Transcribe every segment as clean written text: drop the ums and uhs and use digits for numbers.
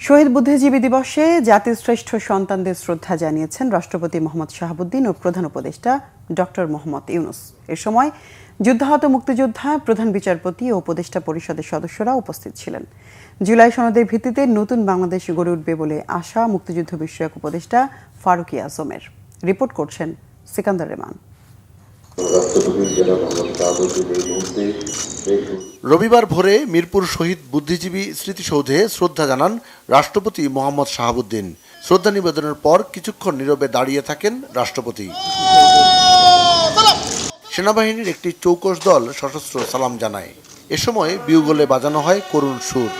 শহীদ বুদ্ধিজীবী দিবসে জাতির শ্রেষ্ঠ সন্তানদের শ্রদ্ধা জানিয়েছেন রাষ্ট্রপতি মোহাম্মদ শাহাবুদ্দিন ও প্রধান উপদেষ্টা ডক্টর মোহাম্মদ ইউনূস। এ সময় যুদ্ধাহত মুক্তিযোদ্ধা, প্রধান বিচারপতি ও উপদেষ্টা পরিষদের সদস্যরা উপস্থিত ছিলেন। জুলাই সনদের ভিত্তিতে নতুন বাংলাদেশ গড়ে উঠবে বলে আশা মুক্তিযুদ্ধ বিষয়ক উপদেষ্টা ফারুক আজমের। রিপোর্ট করছেন সিকান্দার রেমান। রবিবার ভোরে মিরপুর শহীদ বুদ্ধিজীবী স্মৃতিসৌধে শ্রদ্ধা জানান রাষ্ট্রপতি মোহাম্মদ শাহাবুদ্দিন। শ্রদ্ধা নিবেদনের পর কিছুক্ষণ নীরবে দাঁড়িয়ে থাকেন রাষ্ট্রপতি। সেনাবাহিনীর একটি চৌকস দল সশস্ত্র সালাম জানায়। এ সময় বিউগলে বাজানো হয় করুণ সুর।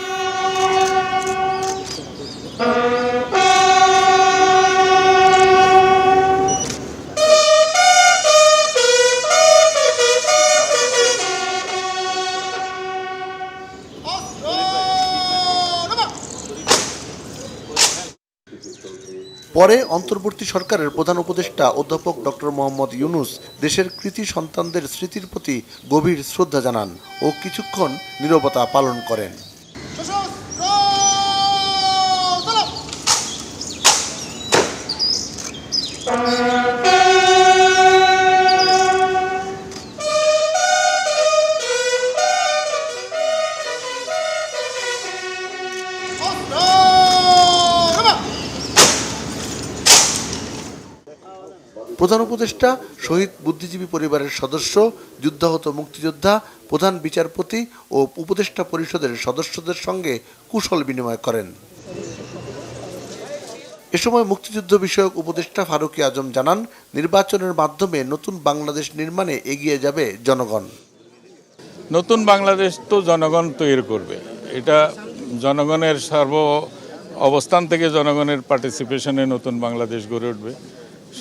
পরে অন্তর্বর্তী সরকারের প্রধান উপদেষ্টা অধ্যাপক ডক্টর মোহাম্মদ ইউনূস দেশের কৃতি সন্তানদের স্মৃতির প্রতি গভীর শ্রদ্ধা জানান ও কিছুক্ষণ নীরবতা পালন করেন। প্রধান উপদেষ্টা শহীদ বুদ্ধিজীবী পরিবারের সদস্য, যুদ্ধাহত মুক্তিযোদ্ধা, প্রধান বিচারপতি ও উপদেষ্টা পরিষদের সদস্যদের সঙ্গে কুশল বিনিময় করেন। এ সময় মুক্তিযুদ্ধ বিষয়ক উপদেষ্টা ফারুক আজম জানান, নির্বাচনের মাধ্যমে নতুন বাংলাদেশ নির্মাণে এগিয়ে যাবে জনগণ। নতুন বাংলাদেশ তো জনগণ তৈরি করবে, এটা জনগণের সর্ব অবস্থান থেকে জনগণের পার্টিসিপেশনে নতুন বাংলাদেশ গড়ে উঠবে।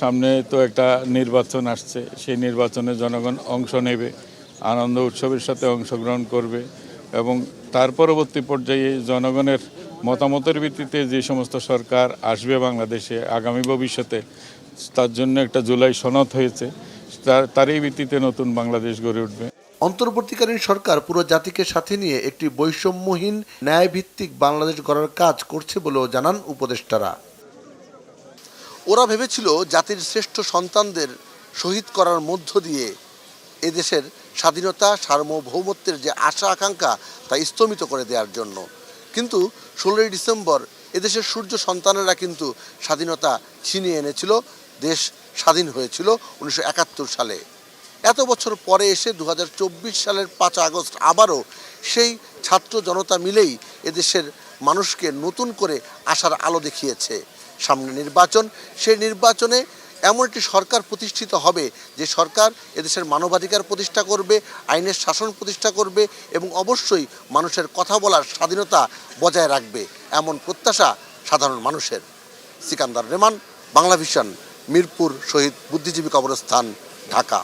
সামনে তো একটা নির্বাচন আসছে, সেই নির্বাচনে জনগণ অংশ নেবে, আনন্দ উৎসবের সাথে অংশগ্রহণ করবে এবং তার পরবর্তী পর্যায়ে জনগণের মতামতের ভিত্তিতে যে সমস্ত সরকার আসবে বাংলাদেশে আগামী ভবিষ্যতে, তার জন্য একটা জুলাই সনদ হয়েছে, তারই ভিত্তিতে নতুন বাংলাদেশ গড়ে উঠবে। অন্তর্বর্তীকালীন সরকার পুরো জাতিকে সাথে নিয়ে একটি বৈষম্যহীন ন্যায়ভিত্তিক বাংলাদেশ গড়ার কাজ করছে বলেও জানান উপদেষ্টারা। ওরা ভেবেছিল জাতির শ্রেষ্ঠ সন্তানদের শহীদ করার মধ্য দিয়ে এদেশের স্বাধীনতা, সার্বভৌমত্বের যে আশা আকাঙ্ক্ষা তা স্তমিত করে দেওয়ার জন্য। কিন্তু 16ই ডিসেম্বর এদেশের সূর্য সন্তানেরা কিন্তু স্বাধীনতা ছিনিয়ে এনেছিল, দেশ স্বাধীন হয়েছিল 1971 সালে। এত বছর পরে এসে 2024 সালের 5 আগস্ট আবারও সেই ছাত্র জনতা মিলেই এদেশের মানুষকে নতুন করে আশার আলো দেখিয়েছে। সামনে নির্বাচন, সেই নির্বাচনে এমন একটি সরকার প্রতিষ্ঠিত হবে যে সরকার এদেশের মানবাধিকার প্রতিষ্ঠা করবে, আইনের শাসন প্রতিষ্ঠা করবে এবং অবশ্যই মানুষের কথা বলার স্বাধীনতা বজায় রাখবে, এমন প্রত্যাশা সাধারণ মানুষের। সিকান্দার রেমান, বাংলাভিশন, মিরপুর শহীদ বুদ্ধিজীবী কবরস্থান, ঢাকা।